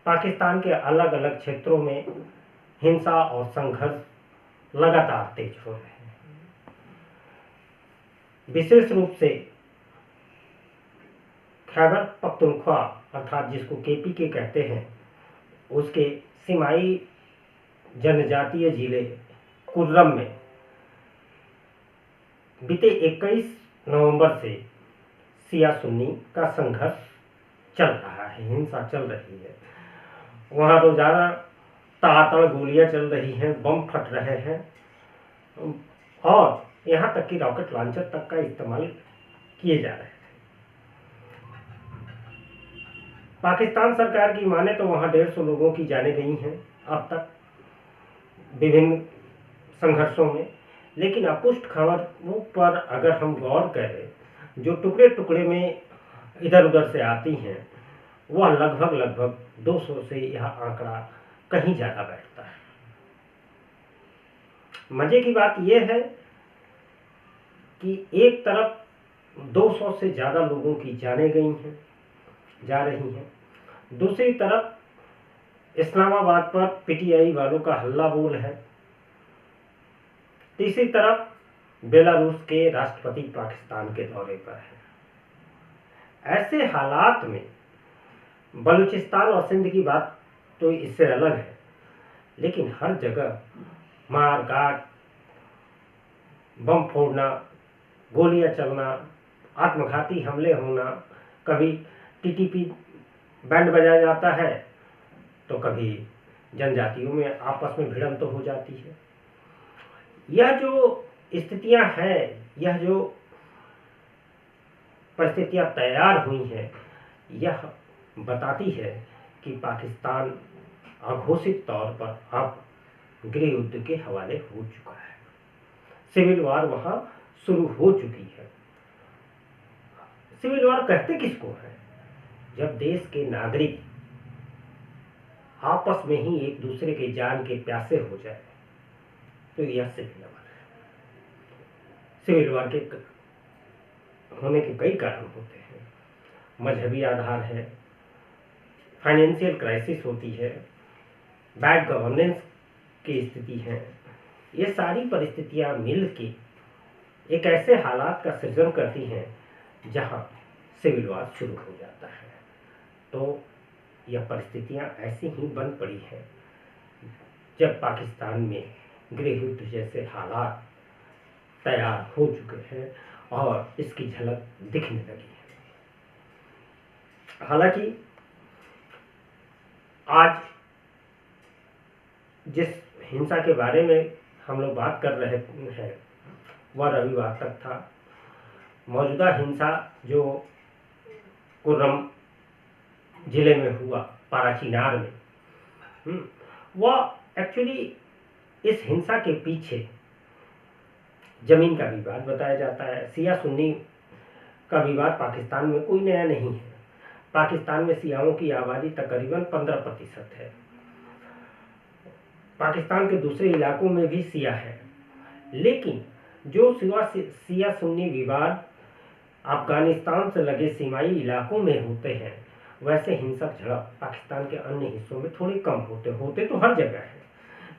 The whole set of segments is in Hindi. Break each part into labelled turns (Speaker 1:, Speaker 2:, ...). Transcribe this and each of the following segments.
Speaker 1: पाकिस्तान के अलग अलग क्षेत्रों में हिंसा और संघर्ष लगातार तेज हो रहे हैं। विशेष रूप से खैबर पख्तूनख्वा अर्थात जिसको केपीके कहते हैं, उसके सीमाई जनजातीय जिले कुर्रम में बीते 21 नवंबर से शिया सुन्नी का संघर्ष चल रहा है, हिंसा चल रही है। वहाँ रोजाना ताड़ गोलियां चल रही हैं, बम फट रहे हैं और यहाँ तक कि रॉकेट लॉन्चर तक का इस्तेमाल किए जा रहे हैं। पाकिस्तान सरकार की माने तो वहाँ 150 लोगों की जानें गई हैं अब तक विभिन्न संघर्षों में, लेकिन अपुष्ट खबरों पर अगर हम गौर करें, जो टुकड़े टुकड़े में इधर उधर से आती हैं, वह लगभग 200 से यह आंकड़ा कहीं ज़्यादा बैठता है। मजे की बात यह है कि एक तरफ 200 से ज़्यादा लोगों की जानें गई हैं, जा रही हैं, दूसरी तरफ इस्लामाबाद पर पीटीआई वालों का हल्ला बोल है, तीसरी तरफ बेलारूस के राष्ट्रपति पाकिस्तान के दौरे पर है। ऐसे हालात में बलूचिस्तान और सिंध की बात तो इससे अलग है, लेकिन हर जगह मार काट, बम फोड़ना, गोलियां चलना, आत्मघाती हमले होना, कभी टीटीपी बैंड बजाया जाता है तो कभी जनजातियों में आपस में भिड़ंत तो हो जाती है। यह जो स्थितियां हैं, यह जो परिस्थितियां तैयार हुई हैं, यह बताती है कि पाकिस्तान अघोषित तौर पर अब गृह युद्ध के हवाले हो चुका है। सिविल वार वहां शुरू हो चुकी है। सिविल वार कहते किसको है? जब देश के नागरिक आपस में ही एक दूसरे के जान के प्यासे हो जाए तो यह सिविल वार है। सिविल वार के होने के कई कारण होते हैं। मजहबी आधार है, फाइनेंशियल क्राइसिस होती है, बैड गवर्नेंस की स्थिति है। ये सारी परिस्थितियां मिलके एक ऐसे हालात का सृजन करती हैं जहां सिविल वार शुरू हो जाता है। तो यह परिस्थितियां ऐसी ही बन पड़ी हैं जब पाकिस्तान में गृह युद्ध जैसे हालात तैयार हो चुके हैं और इसकी झलक दिखने लगी है। हालांकि आज जिस हिंसा के बारे में हम लोग बात कर रहे हैं वह रविवार तक था। मौजूदा हिंसा जो कुर्रम जिले में हुआ, पाराचीनार में, वह एक्चुअली इस हिंसा के पीछे जमीन का विवाद बताया जाता है। शिया सुन्नी का विवाद पाकिस्तान में कोई नया नहीं है। पाकिस्तान में शियाओं की आबादी तकरीबन 15% है। पाकिस्तान के दूसरे इलाकों में भी शिया है, लेकिन जो शिया सुन्नी विवाद अफगानिस्तान से लगे सीमाई इलाकों में होते हैं, वैसे हिंसक झड़प पाकिस्तान के अन्य हिस्सों में थोड़ी कम होते तो हर जगह है,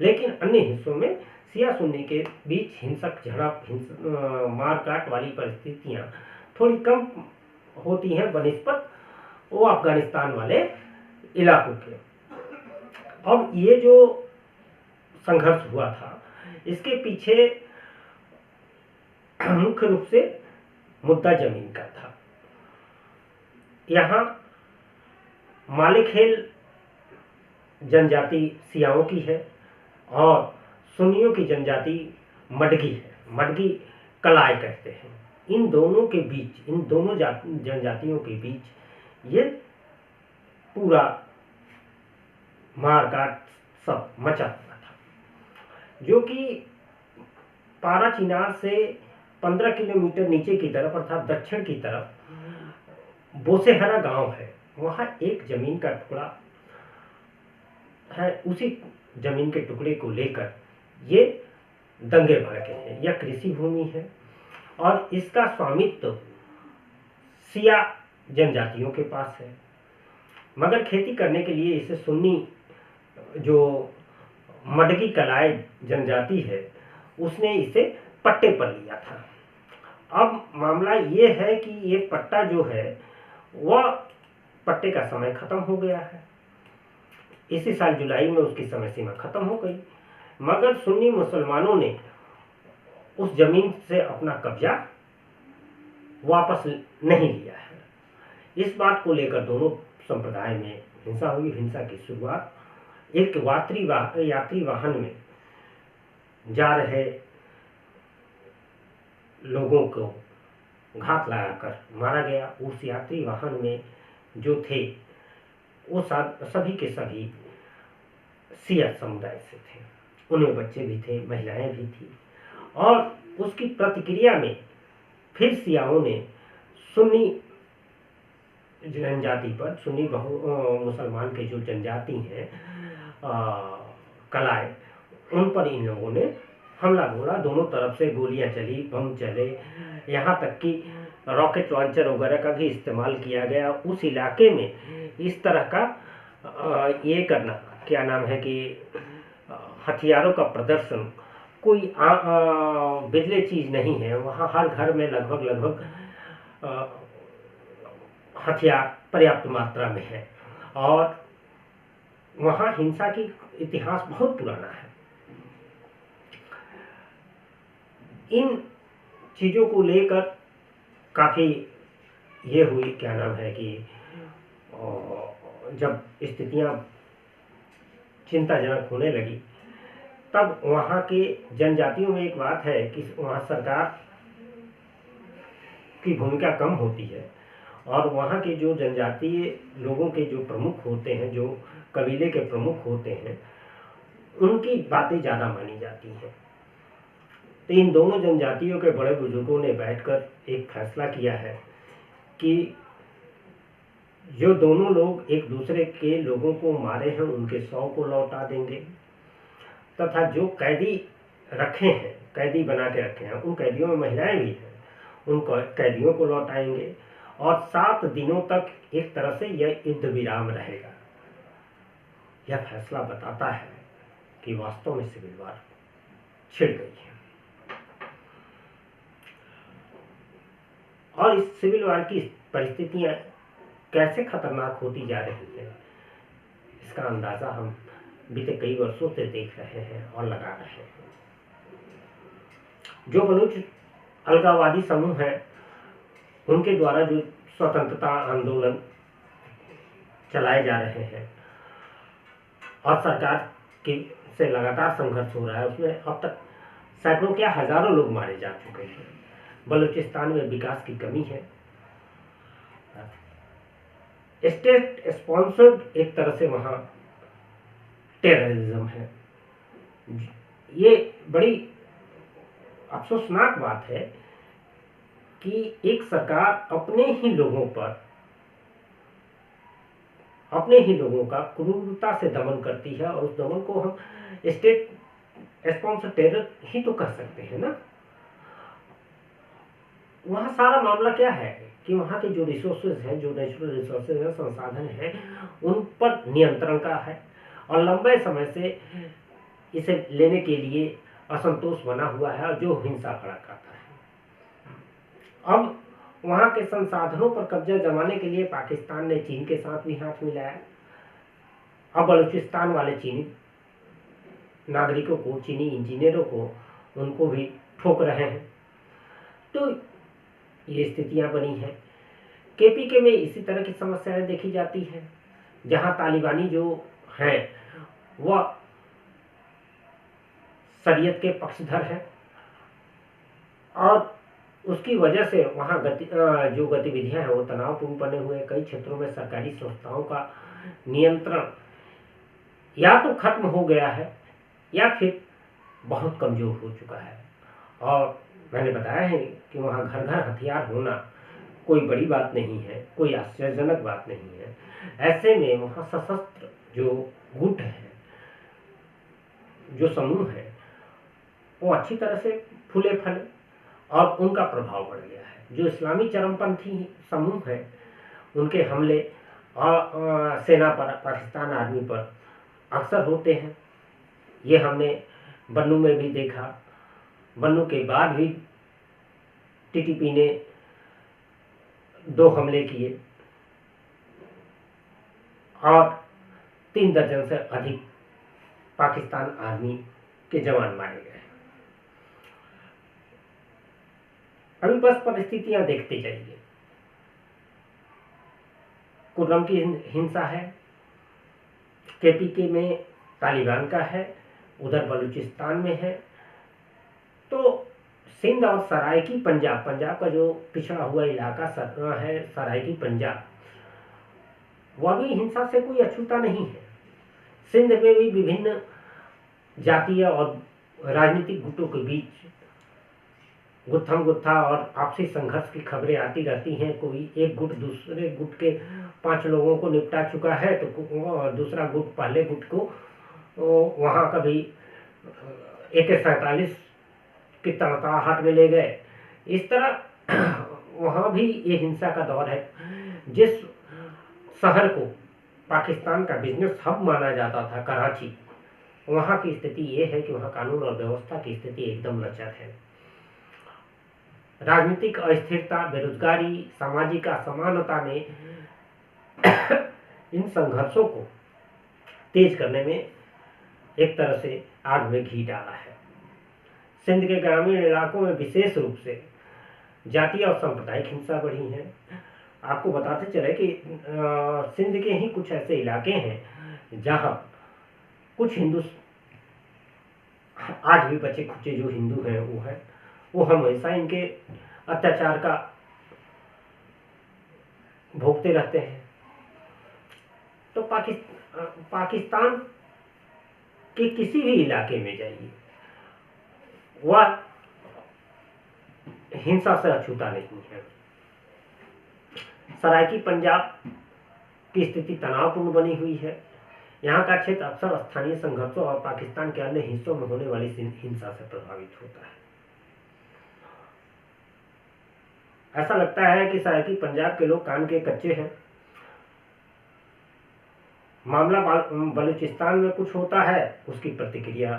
Speaker 1: लेकिन अन्य हिस्सों में शिया सुन्नी के बीच हिंसक झड़प, मारकाट वाली परिस्थितियां थोड़ी कम होती हैं बनिस्बत वो अफगानिस्तान वाले इलाकों के। अब ये जो संघर्ष हुआ था, इसके पीछे मुख्य रूप से मुद्दा जमीन का था। यहाँ मालिकहेल जनजाति शियाओं की है और सुन्नियों की जनजाति मडगी है। मडगी कलाय कहते हैं। इन दोनों के बीच, इन दोनों जनजातियों के बीच ये पूरा मारकाट सब मचा हुआ था, जो कि पाराचीनार से 15 किलोमीटर नीचे की तरफ अर्थात दक्षिण की तरफ बोसेहरा गांव है। वहां एक जमीन का टुकड़ा है। उसी जमीन के टुकड़े को लेकर ये दंगे भड़के हैं। यह कृषि भूमि है और इसका स्वामित्व शिया जनजातियों के पास है। मगर खेती करने के लिए इसे सुन्नी जो मडगी कलाय जनजाति है उसने इसे पट्टे पर लिया था। अब मामला ये है कि ये पट्टा जो है वह पट्टे का समय खत्म हो गया है। इसी साल जुलाई में उसकी समय सीमा खत्म हो गई, मगर सुन्नी मुसलमानों ने उस जमीन से अपना कब्जा वापस नहीं लिया है। इस बात को लेकर दोनों संप्रदाय में हिंसा हुई। हिंसा की शुरुआत एक यात्री वाहन में जा रहे लोगों को घात लगाकर मारा गया। उस यात्री वाहन में जो थे वो सभी के सभी सिया समुदाय से थे, उनमें बच्चे भी थे, महिलाएं भी थी। और उसकी प्रतिक्रिया में फिर सियाओं ने सुन्नी जनजाति पर, सुन्नी मुसलमान के जो जनजाति हैं कलाय, उन पर इन लोगों ने हमला बोला। दोनों तरफ से गोलियां चली, बम चले, यहाँ तक कि रॉकेट लॉन्चर वगैरह का भी इस्तेमाल किया गया। उस इलाके में इस तरह का ये करना, क्या नाम है कि हथियारों का प्रदर्शन कोई बिजले चीज नहीं है। वहाँ हर घर में लगभग हथियार पर्याप्त मात्रा में है और वहाँ हिंसा की इतिहास बहुत पुराना है। इन चीज़ों को लेकर काफ़ी ये हुई, क्या नाम है कि जब स्थितियाँ चिंताजनक होने लगी तब वहाँ के जनजातियों में एक बात है कि वहाँ सरकार की भूमिका कम होती है और वहाँ के जो जनजातीय लोगों के जो प्रमुख होते हैं, जो कबीले के प्रमुख होते हैं, उनकी बातें ज़्यादा मानी जाती हैं। तो इन दोनों जनजातियों के बड़े बुजुर्गों ने बैठकर एक फैसला किया है कि जो दोनों लोग एक दूसरे के लोगों को मारे हैं उनके 100 को लौटा देंगे, तथा जो कैदी रखे हैं, कैदी बना के रखे हैं, उन कैदियों में महिलाएं भी हैं, उन कैदियों को लौटाएंगे और 7 दिनों तक एक तरह से यह युद्ध विराम रहेगा। यह फैसला बताता है कि वास्तव में सिविल वार छिड़ गई है। और इस सिविल वार की परिस्थितियां कैसे खतरनाक होती जा रही है, इसका अंदाजा हम बीते कई वर्षों से देख रहे हैं और लगा रहे हैं। जो बलूच अलगाववादी समूह है, उनके द्वारा जो स्वतंत्रता आंदोलन चलाए जा रहे हैं और सरकार की से लगातार संघर्ष हो रहा है, उसमें अब तक सैकड़ों क्या हजारों लोग मारे जा चुके हैं। बलूचिस्तान में विकास की कमी है। स्टेट स्पॉन्सर्ड एक तरह से वहाँ टेररिज्म है। ये बड़ी अफसोसनाक बात है कि एक सरकार अपने ही लोगों का क्रूरता से दमन करती है और उस दमन को हम स्टेट स्पॉन्सर टेरर ही तो कह सकते हैं ना। वहाँ सारा मामला क्या है कि वहाँ के जो रिसोर्सेज हैं, जो नेचुरल रिसोर्सेज हैं, संसाधन हैं, उन पर नियंत्रण का है और लंबे समय से इसे लेने के लिए असंतोष बना हुआ है और जो हिंसा भड़काता है। अब वहाँ के संसाधनों पर कब्जा जमाने के लिए पाकिस्तान ने चीन के साथ भी हाथ मिलाया। अब बलूचिस्तान वाले चीनी नागरिकों को, चीनी इंजीनियरों को, उनको भी ठोक रहे हैं। तो ये स्थितियां बनी हैं। केपीके में इसी तरह की समस्याएं देखी जाती हैं, जहां तालिबानी जो हैं वह शरीयत के पक्षधर हैं और उसकी वजह से वहाँ जो गतिविधियां हैं वो तनावपूर्ण बने हुए। कई क्षेत्रों में सरकारी संस्थाओं का नियंत्रण या तो खत्म हो गया है या फिर बहुत कमजोर हो चुका है। और मैंने बताया है कि वहाँ घर घर हथियार होना कोई बड़ी बात नहीं है, कोई आश्चर्यजनक बात नहीं है। ऐसे में वहाँ सशस्त्र जो गुट है, जो समूह है, वो अच्छी तरह से फूले फले और उनका प्रभाव बढ़ गया है। जो इस्लामी चरमपंथी समूह है, उनके हमले और सेना पर, पाकिस्तान आर्मी पर अक्सर होते हैं। ये हमने बन्नू में भी देखा। बन्नू के बाद भी टीटीपी ने 2 हमले किए और 3 दर्जन से अधिक पाकिस्तान आर्मी के जवान मारे गए। अभी बस परिस्थितियां देखते जाइए। कुर्रम की हिंसा है, केपीके में तालिबान का है, उधर बलूचिस्तान में है, तो सिंध और सराइकी पंजाब, पंजाब का जो पिछड़ा हुआ इलाका है सराइकी पंजाब, वह भी हिंसा से कोई अछूता नहीं है। सिंध में भी विभिन्न जातीय और राजनीतिक गुटों के बीच गुत्थम गुत्था और आपसी संघर्ष की खबरें आती रहती हैं। कोई एक गुट दूसरे गुट के 5 लोगों को निपटा चुका है तो दूसरा गुट पहले गुट को वहाँ कभी AK-47 की तड़तड़ाहट में ले गए। इस तरह वहाँ भी ये हिंसा का दौर है। जिस शहर को पाकिस्तान का बिजनेस हब माना जाता था, कराची, वहाँ की स्थिति ये है कि वहाँ कानून और व्यवस्था की स्थिति एकदम लचर है। राजनीतिक अस्थिरता, बेरोजगारी, सामाजिक असमानता ने इन संघर्षों को तेज करने में एक तरह से आग में घी डाला है। सिंध के ग्रामीण इलाकों में विशेष रूप से जातीय और सांप्रदायिक हिंसा बढ़ी है। आपको बताते चले कि सिंध के ही कुछ ऐसे इलाके हैं जहां कुछ हिंदू, आज भी बचे खुचे जो हिंदू हैं वो हमेशा इनके अत्याचार का भोगते रहते हैं। तो पाकिस्तान के किसी भी इलाके में जाइए, वह हिंसा से अछूता नहीं है। सराइकी पंजाब की स्थिति तनावपूर्ण बनी हुई है। यहाँ का क्षेत्र अक्सर स्थानीय संघर्षों और पाकिस्तान के अन्य हिस्सों में होने वाली हिंसा से प्रभावित होता है। ऐसा लगता है कि सराइकी पंजाब के लोग कान के कच्चे हैं। मामला बलूचिस्तान में कुछ होता है, उसकी प्रतिक्रिया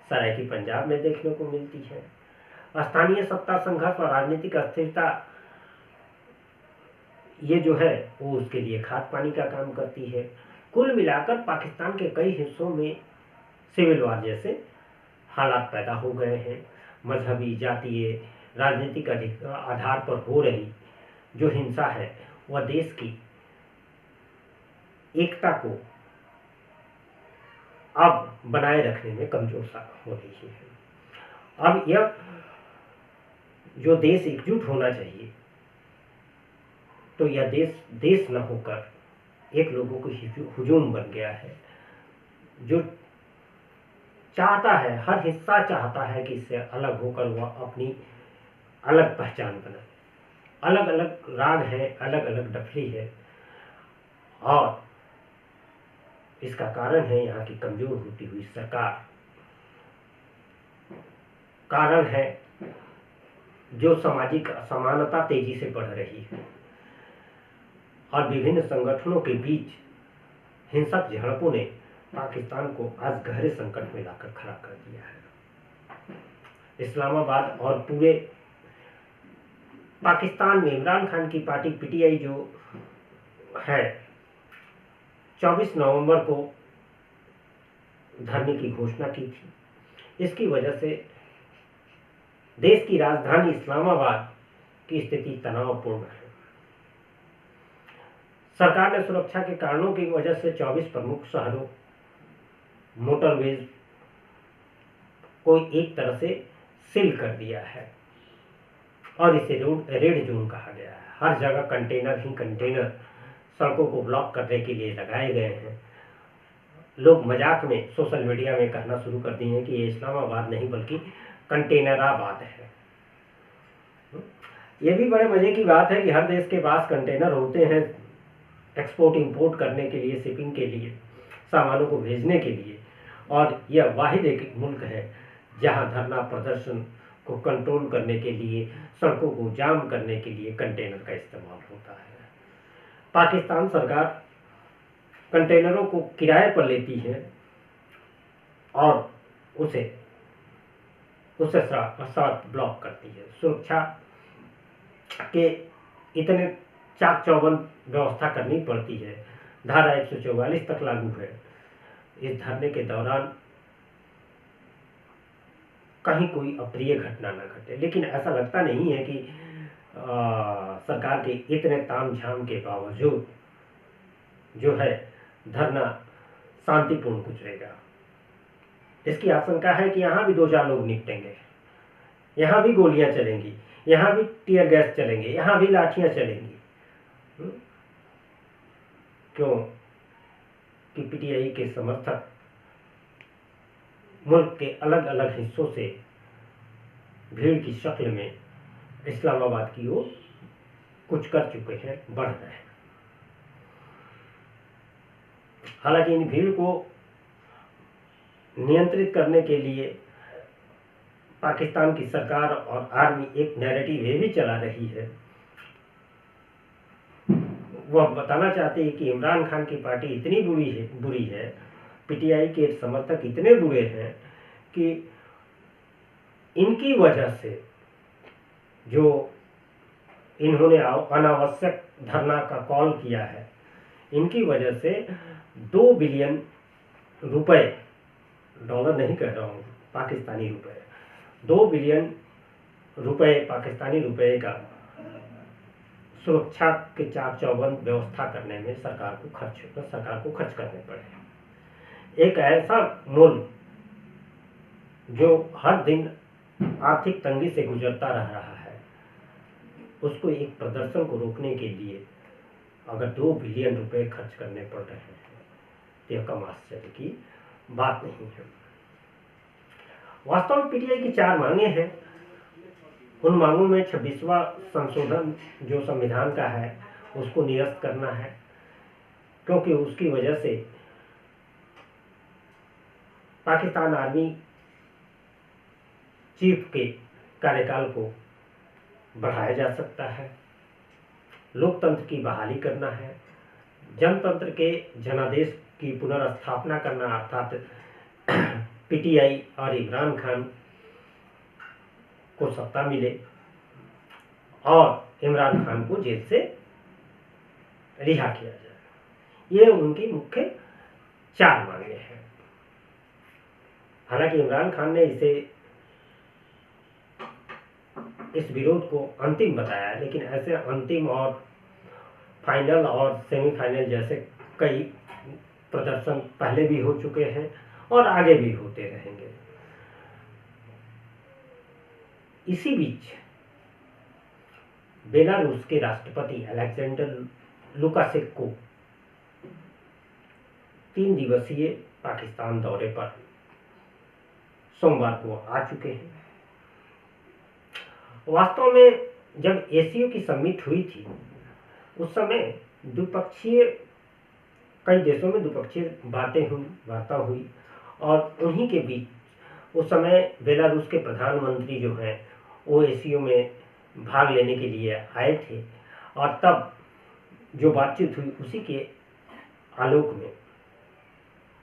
Speaker 1: सराइकी पंजाब में देखने को मिलती है। स्थानीय सत्ता संघर्ष और राजनीतिक अस्थिरता, ये जो है वो उसके लिए खाद पानी का काम करती है। कुल मिलाकर पाकिस्तान के कई हिस्सों में सिविल वार जैसे हालात पैदा हो गए हैं। मजहबी, जातीय, राजनीतिक आधार पर हो रही जो हिंसा है वह देश की एकता को अब बनाए रखने में कमजोर सा हो रही है। अब यह जो देश एकजुट होना चाहिए, तो यह देश न होकर एक लोगों को हुजूम बन गया है, जो चाहता है, हर हिस्सा चाहता है कि इससे अलग होकर वह अपनी अलग पहचान बनाए। अलग अलग राग है, अलग अलग डफली है, और इसका कारण है यहाँ की कमजोर होती हुई सरकार। कारण है जो सामाजिक असमानता तेजी से बढ़ रही है और विभिन्न संगठनों के बीच हिंसक झड़पों ने पाकिस्तान को आज गहरे संकट में लाकर खड़ा कर दिया है। इस्लामाबाद और पूरे पाकिस्तान में इमरान खान की पार्टी पीटीआई जो है, 24 नवंबर को धरने की घोषणा की थी। इसकी वजह से देश की राजधानी इस्लामाबाद की स्थिति तनावपूर्ण है। सरकार ने सुरक्षा के कारणों की वजह से 24 प्रमुख शहरों, मोटरवेज को एक तरह से सील कर दिया है और इसे रेड जोन कहा गया है। हर जगह कंटेनर ही कंटेनर सड़कों को ब्लॉक करने के लिए लगाए गए हैं। लोग मजाक में सोशल मीडिया में कहना शुरू कर दिए हैं कि ये इस्लामाबाद नहीं बल्कि कंटेनराबाद है। ये भी बड़े मजे की बात है कि हर देश के पास कंटेनर होते हैं एक्सपोर्ट इंपोर्ट करने के लिए, शिपिंग के लिए, सामानों को भेजने के लिए, और यह वाहिद एक मुल्क है जहां धरना प्रदर्शन को कंट्रोल करने के लिए, सड़कों को जाम करने के लिए कंटेनर का इस्तेमाल होता है। पाकिस्तान सरकार कंटेनरों को किराए पर लेती है और उसे साथ ब्लॉक करती है। सुरक्षा के इतने चाक चौबंद व्यवस्था करनी पड़ती है। धारा 144 तक लागू है। इस धरने के दौरान कहीं कोई अप्रिय घटना न घटे, लेकिन ऐसा लगता नहीं है कि सरकार के इतने तामझाम के बावजूद जो है धरना शांतिपूर्ण गुजरेगा। इसकी आशंका है कि यहाँ भी 2-4 लोग निपटेंगे, यहाँ भी गोलियां चलेंगी, यहाँ भी टीयर गैस चलेंगे, यहाँ भी लाठियां चलेंगी। क्यों कि पीटीआई के समर्थक मुल्क के अलग अलग हिस्सों से भीड़ की शक्ल में इस्लामाबाद की ओर कुछ कर चुके हैं, बढ़ रहे हैं। हालांकि इन भीड़ को नियंत्रित करने के लिए पाकिस्तान की सरकार और आर्मी एक नैरेटिव ये भी चला रही है। वह बताना चाहती है कि इमरान खान की पार्टी इतनी बुरी है, पीटीआई के समर्थक इतने बुरे हैं कि इनकी वजह से जो इन्होंने अनावश्यक धरना का कॉल किया है, इनकी वजह से 2 बिलियन रुपए, डॉलर नहीं कह रहा हूँ, पाकिस्तानी रुपए, 2 बिलियन रुपए पाकिस्तानी रुपए का सुरक्षा के चाक चौबंद व्यवस्था करने में सरकार को खर्च करने पड़े। एक ऐसा मुल्क जो हर दिन आर्थिक तंगी से गुजरता रह रहा है, उसको एक प्रदर्शन को रोकने के लिए अगर 2 बिलियन रुपए खर्च करने पड़ रहे हैं तो यह कम आश्चर्य की बात नहीं है। वास्तव में पीटीआई की 4 मांगे हैं। उन मांगों में 26वां संशोधन जो संविधान का है उसको निरस्त करना है, क्योंकि उसकी वजह से पाकिस्तान आर्मी चीफ के कार्यकाल को बढ़ाया जा सकता है। लोकतंत्र की बहाली करना है, जनतंत्र के जनादेश की पुनर्स्थापना करना, अर्थात पीटीआई और इमरान खान को सत्ता मिले और इमरान खान को जेल से रिहा किया जाए। ये उनकी मुख्य 4 मांगे हैं। हालांकि इमरान खान ने इस विरोध को अंतिम बताया, लेकिन ऐसे अंतिम और फाइनल और सेमीफाइनल जैसे कई प्रदर्शन पहले भी हो चुके हैं और आगे भी होते रहेंगे। इसी बीच बेलारूस के राष्ट्रपति अलेक्जेंडर लुकाशेंको 3 दिवसीय पाकिस्तान दौरे पर सोमवार को आ चुके हैं। वास्तव में जब एसीओ की समिट हुई थी उस समय कई देशों में द्विपक्षीय वार्ता हुई और उन्हीं के बीच उस समय बेलारूस के प्रधानमंत्री जो हैं वो एसीओ में भाग लेने के लिए आए थे और तब जो बातचीत हुई उसी के आलोक में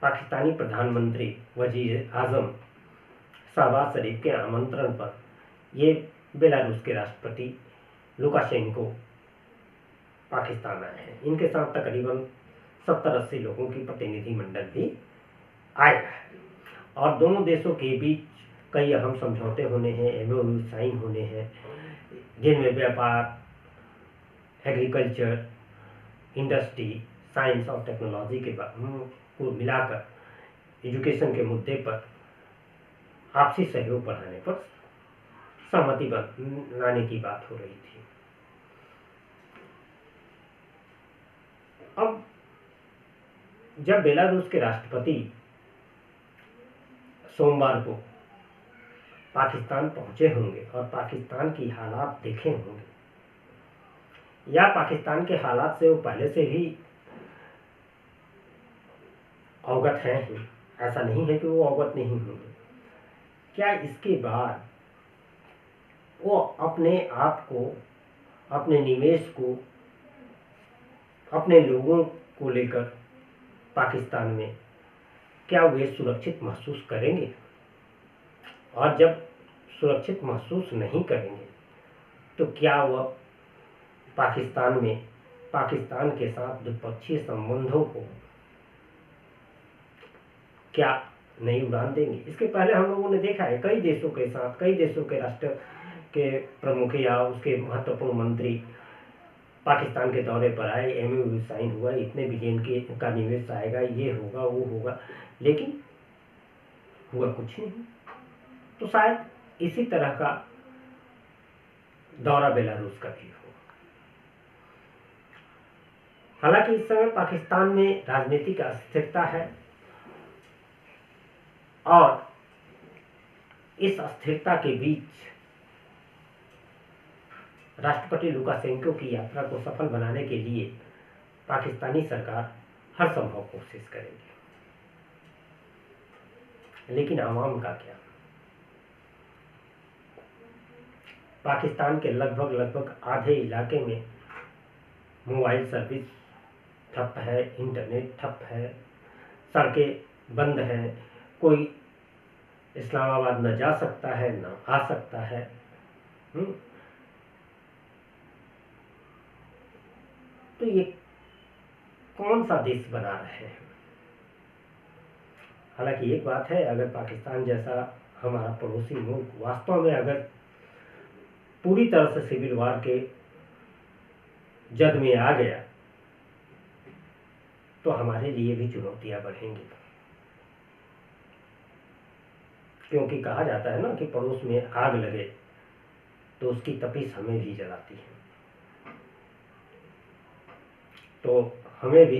Speaker 1: पाकिस्तानी प्रधानमंत्री वजीर आजम शहबाज शरीफ के आमंत्रण पर ये बेलारूस के राष्ट्रपति लुकाशेंको पाकिस्तान आए हैं। इनके साथ तकरीबन 70-80 लोगों की प्रतिनिधिमंडल भी आया है और दोनों देशों के बीच कई अहम समझौते होने हैं, एमओयू साइन होने हैं, जिनमें व्यापार, एग्रीकल्चर, इंडस्ट्री, साइंस और टेक्नोलॉजी के को मिलाकर एजुकेशन के मुद्दे पर आपसी सहयोग बढ़ाने पर सहमति बनाने की बात हो रही थी। अब जब बेलारूस के राष्ट्रपति सोमवार को पाकिस्तान पहुंचे होंगे और पाकिस्तान की हालात देखे होंगे, या पाकिस्तान के हालात से वो पहले से भी अवगत हैं ही, ऐसा नहीं है कि वो अवगत नहीं होंगे, क्या इसके बाद वो अपने आप को, अपने निवेश को अपने लोगों को लेकर पाकिस्तान में, क्या वे सुरक्षित महसूस करेंगे? और जब सुरक्षित महसूस नहीं करेंगे तो क्या वह पाकिस्तान के साथ द्विपक्षीय संबंधों को क्या नहीं उड़ान देंगे? इसके पहले हम लोगों ने देखा है कई देशों के साथ, कई देशों के राष्ट्र के प्रमुख या उसके महत्वपूर्ण मंत्री पाकिस्तान के दौरे पर आए, एमओयू साइन हुआ, इतने बिलियन के का निवेश आएगा, ये होगा वो होगा, लेकिन हुआ कुछ नहीं। तो शायद इसी तरह का दौरा बेलारूस का भी हो। हालांकि इस समय पाकिस्तान में राजनीतिक अस्थिरता है और इस अस्थिरता के बीच राष्ट्रपति लुकाशेंको की यात्रा को सफल बनाने के लिए पाकिस्तानी सरकार हर संभव कोशिश करेगी। लेकिन आवाम का क्या? पाकिस्तान के लगभग आधे इलाके में मोबाइल सर्विस ठप है, इंटरनेट ठप है, सड़कें बंद हैं, कोई इस्लामाबाद न जा सकता है न आ सकता है। तो ये कौन सा देश बना रहे हैं? हालांकि एक बात है, अगर पाकिस्तान जैसा हमारा पड़ोसी मुल्क वास्तव में अगर पूरी तरह से सिविल वार के जद में आ गया तो हमारे लिए भी चुनौतियां बढ़ेंगी, क्योंकि कहा जाता है ना कि पड़ोस में आग लगे तो उसकी तपिश हमें भी जलाती है। तो हमें भी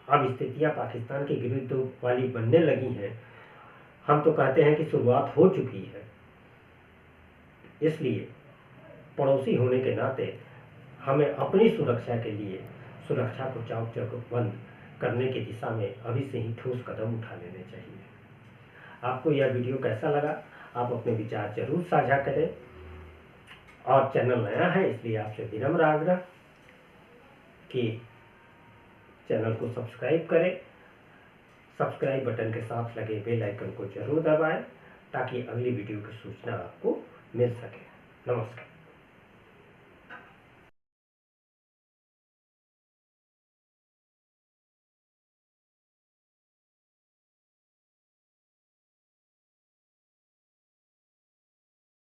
Speaker 1: अब स्थितियां पाकिस्तान के विरुद्ध वाली बनने लगी हैं। हम तो कहते हैं कि शुरुआत हो चुकी है। इसलिए पड़ोसी होने के नाते हमें अपनी सुरक्षा के लिए सुरक्षा को चाक चौबंद करने की दिशा में अभी से ही ठोस कदम उठा लेने चाहिए। आपको यह वीडियो कैसा लगा? आप अपने विचार जरूर साझा करें, और चैनल नया है इसलिए आपसे विनम्र आग्रह कि चैनल को सब्सक्राइब करें। सब्सक्राइब बटन के साथ लगे बेल आइकन को जरूर दबाएं ताकि अगली वीडियो की सूचना आपको मिल सके। नमस्कार।